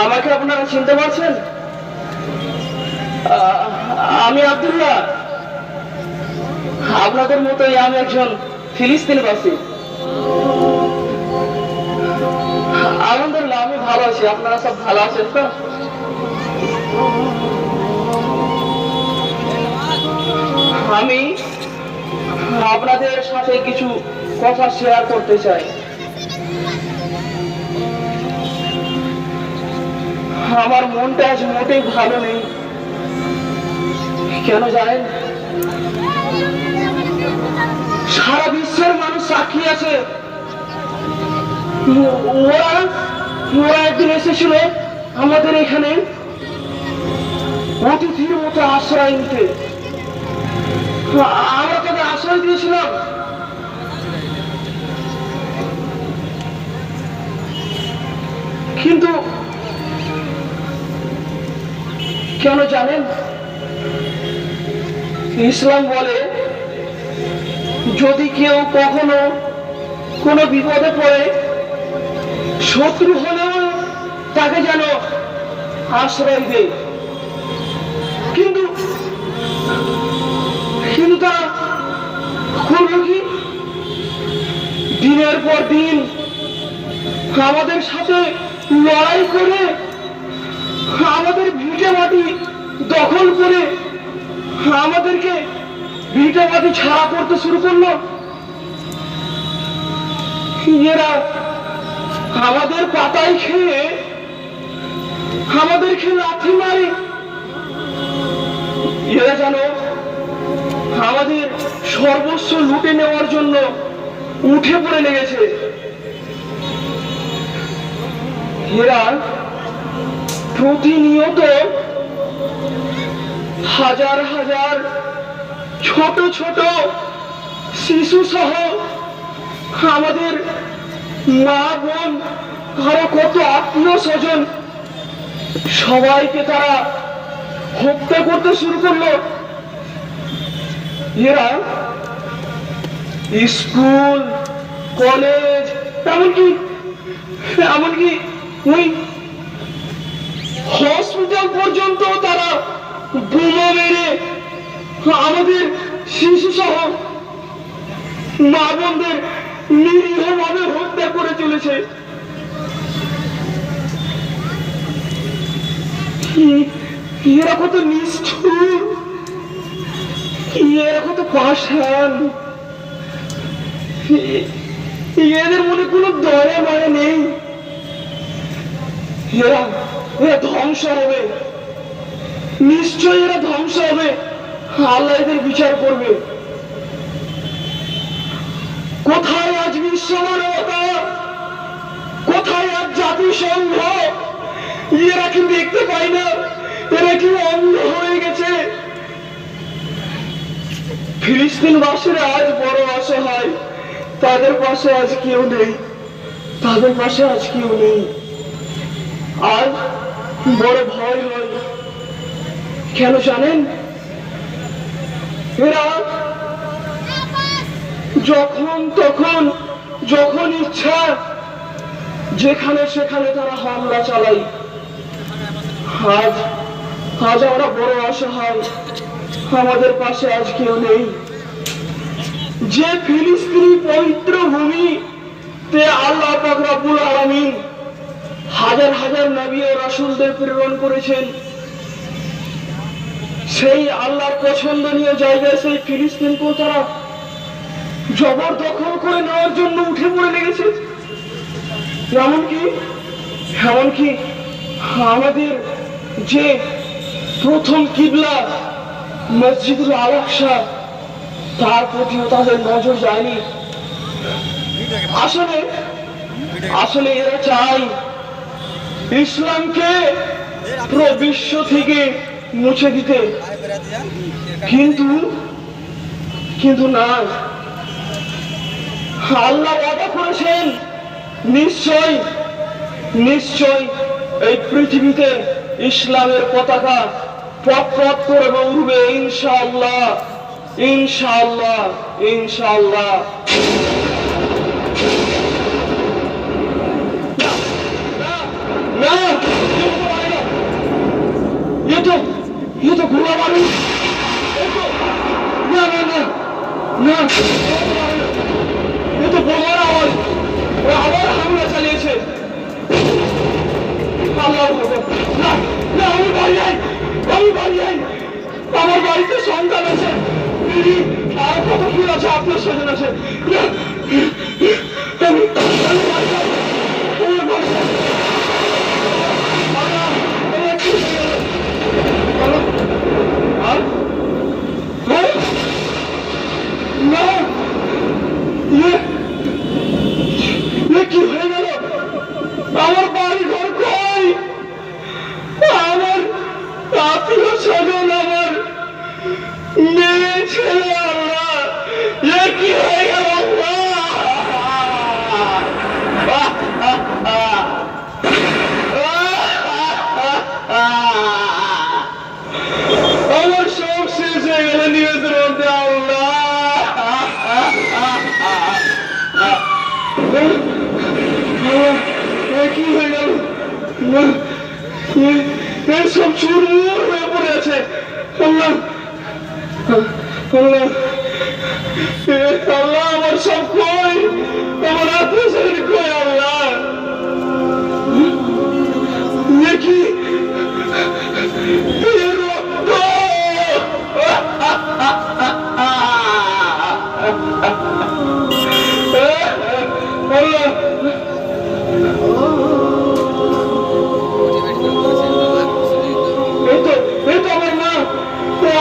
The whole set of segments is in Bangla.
আমাকে আপনারা চিনতে পারছেন? আমি আব্দুল্লাহ। আপনাদের মতোই আমি একজন ফিলিস্তিনবাসী। আলহামদুলিল্লাহ আমি ভালো আছি। আপনারা সব ভালো আছেন তো? আমি আপনাদের সাথে কিছু কথা শেয়ার করতে চাই। আমার মনটা আজ মোটেই ভালো নেই। কেন জানেন? সারা বিশ্বের মানুষ সাক্ষী আছে। ওরা একদিন এসেছিল আমাদের এখানে অতিথির মতো আশ্রয় নিতে। আমরা তাদের আশ্রয় দিয়েছিলাম। কিন্তু কেন জানেন? ইসলাম বলে যদি কেউ কখনো কোনো বিপদে পড়ে শত্রু হলেও তাকে যেন আশ্রয় দেয়। কিন্তু তারা করলো কি? দিনের পর দিন আমাদের সাথে লড়াই করে আমাদের ভিটে মাটি দখল করে আমাদেরকে ভিটে মাটি ছাড়া করতে শুরু করলো। এরা আমাদের পাতায় খেয়ে আমাদেরকে লাথি মারে। এরা যেন আমাদের সর্বস্ব লুটে নেওয়ার জন্য উঠে পড়ে লেগেছে। এরা প্রতিনিয়ত হাজার হাজার ছোট ছোট শিশু সহ আমাদের মা বোন আরো কত আত্মীয় স্বজন সবাইকে তারা হত্যা করতে শুরু করলো। এরা স্কুল কলেজ এমনকি ওই হসপিটাল পর্যন্ত তারা বোমা মেরে আমাদের শিশু সহ মা বোনদের নিরীহভাবে হত্যা করে চলেছে। এরা কত নিষ্ঠুর, এরা কত পাষাণ। এদের মনে কোনো দয়া মায়া নেই। এরা ধ্বংস হবে, নিশ্চয় এরা ধ্বংস হবে। আল্লাহ এদের বিচার করবে। কোথায় আজ বিশ্ব মানবতা? কোথায় আজ জাতিসংঘ? এরা কি দেখতে পাই না? এরা কি অন্ধ হয়ে গেছে? ফিলিস্তিনবাসীরা আজ বড় অসহায়। তাদের পাশে আজ কেউ নেই, তাদের পাশে আজ কেউ নেই। আর বড় ভয় হয়। কেন জানেন? এরা যখন তখন যখন ইচ্ছা যেখানে সেখানে তারা হামলা চালায়। আজ আমরা বড় অসহায়, আমাদের পাশে আজ কেউ নেই। যে ফিলিস্তিনি পবিত্র ভূমি তে আল্লাহ পাক রব্বুল আলামিন হাজার হাজার নবী ও রাসূলদের প্রেরণ করেছেন, সেই আল্লাহর পছন্দনীয় জায়গায় সেই ফিলিস্তিনকে তারা জবরদখল করে নেওয়ার জন্য উঠে পড়ে লেগেছে। এমনকি আমাদের যে প্রথম কিবলা মসজিদুল আকসা, তার প্রতিও তাদের নজর যায়নি। আসলে এরা চায় ইসলামকে পুরো বিশ্ব থেকে মুছে দিতে, কিন্তু না। আল্লাহ ওয়াদা করেছেন নিশ্চয় এই পৃথিবীতে ইসলামের পতাকা পথ পথ করে উড়বে ইনশাআল্লাহ, ইনশাআল্লাহ, ইনশাআল্লাহ। না, এ তো বোমার আওয়াজ, ওরা আবার হামলা চালিয়েছে। আল্লাহ ভগবান, না না, আমি বাড়ি যাই, আমি বাড়ি যাই। আমার বাড়িতে সন্তান আছে, দিদি আর কত কি আছে, আত্মীয় স্বজন আছে। আমি বাড়ি যাই, আমি বাড়ি যাই। কি হয়ে গেল? আমার বাড়ি ঘর কই? আমার আত্মীয় স্বজন, আমার মেয়ে ছেলে, আল্লাহ কি হয়ে গেল? আমার সব শেষ হয়ে গেল নিয়তের মধ্যে, আল্লাহ। কি হয়ে গেল? সব চুরমুর হয়ে পড়ে আছে, আল্লাহ আল্লাহ আল্লাহ। আমার সব কই, আমার আত্মীয় স্বজন কই, আল্লাহ কি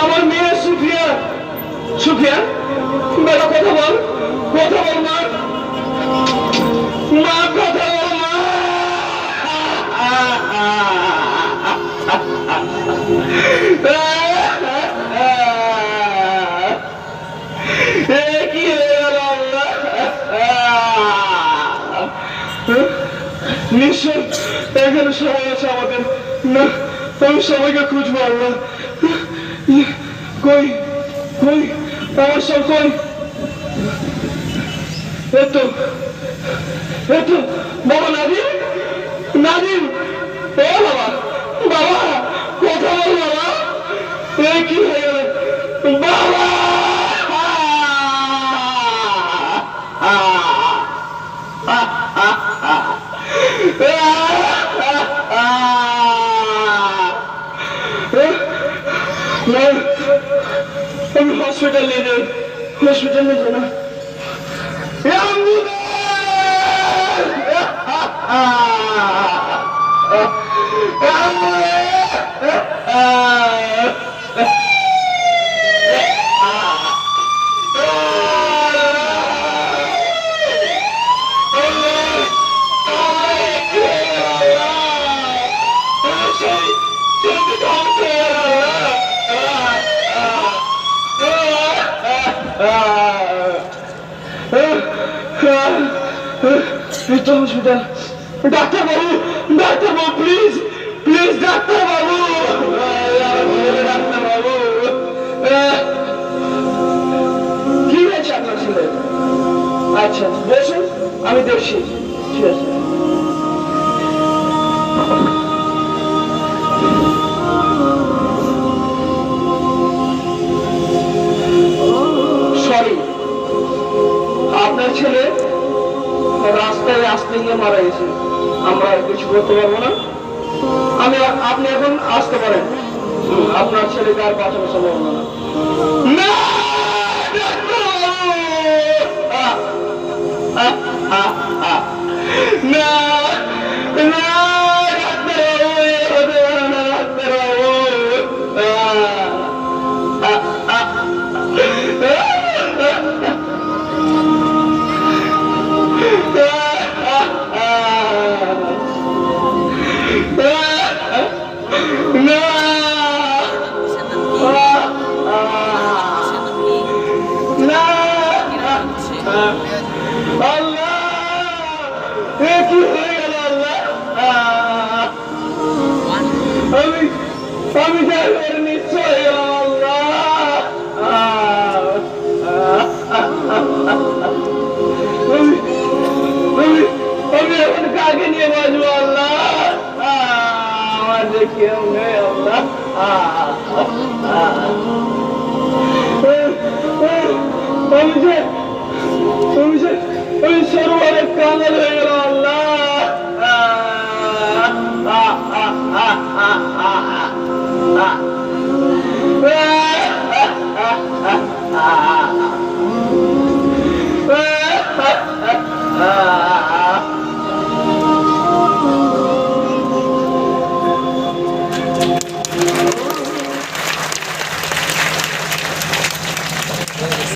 আমার মেয়ে সুফিয়া। সুফিয়া, বেটা কথা বল, কথা বল মা, মা কথা বল মা। কি হয়ে গেল আল্লাহ? নিশ্চয় এখানে সবাই আছে আমাদের, না আমি সবাইকে খুঁজবো, আল্লাহ কই কই আমার সব কই? এতো এতো বাবা নাদিম, নাদিম, ও বাবা, বাবা কথা বল বাবা। কি হয়ে গেল বাবা? আমি হসপিটাল নিয়ে যাই, হসপিটাল নিয়ে যাই না। Hospital, doctor Babu, doctor Babu, please please, doctor Babu, doctor বাবু। কি হয়েছে আপনার ছেলে? আচ্ছা বসুন, আমি দেখছি। ঠিক আছে। সরি, আপনার ছেলে রাস্তায় আসতে গিয়ে মারা গেছে, আমরা কিছু করতে পারবো না। আপনি এখন আসতে পারেন, আপনার ছেলেকে আর বাঁচানো সম্ভব না। আমি যাই নিশ্চয়, আমি এখন কাকে নিয়ে বাঁচবো আল্লাহ? আমার যে কেউ নেই আল্লাহ। আমি যে ওই সরোবরে কাঙাল হয়ে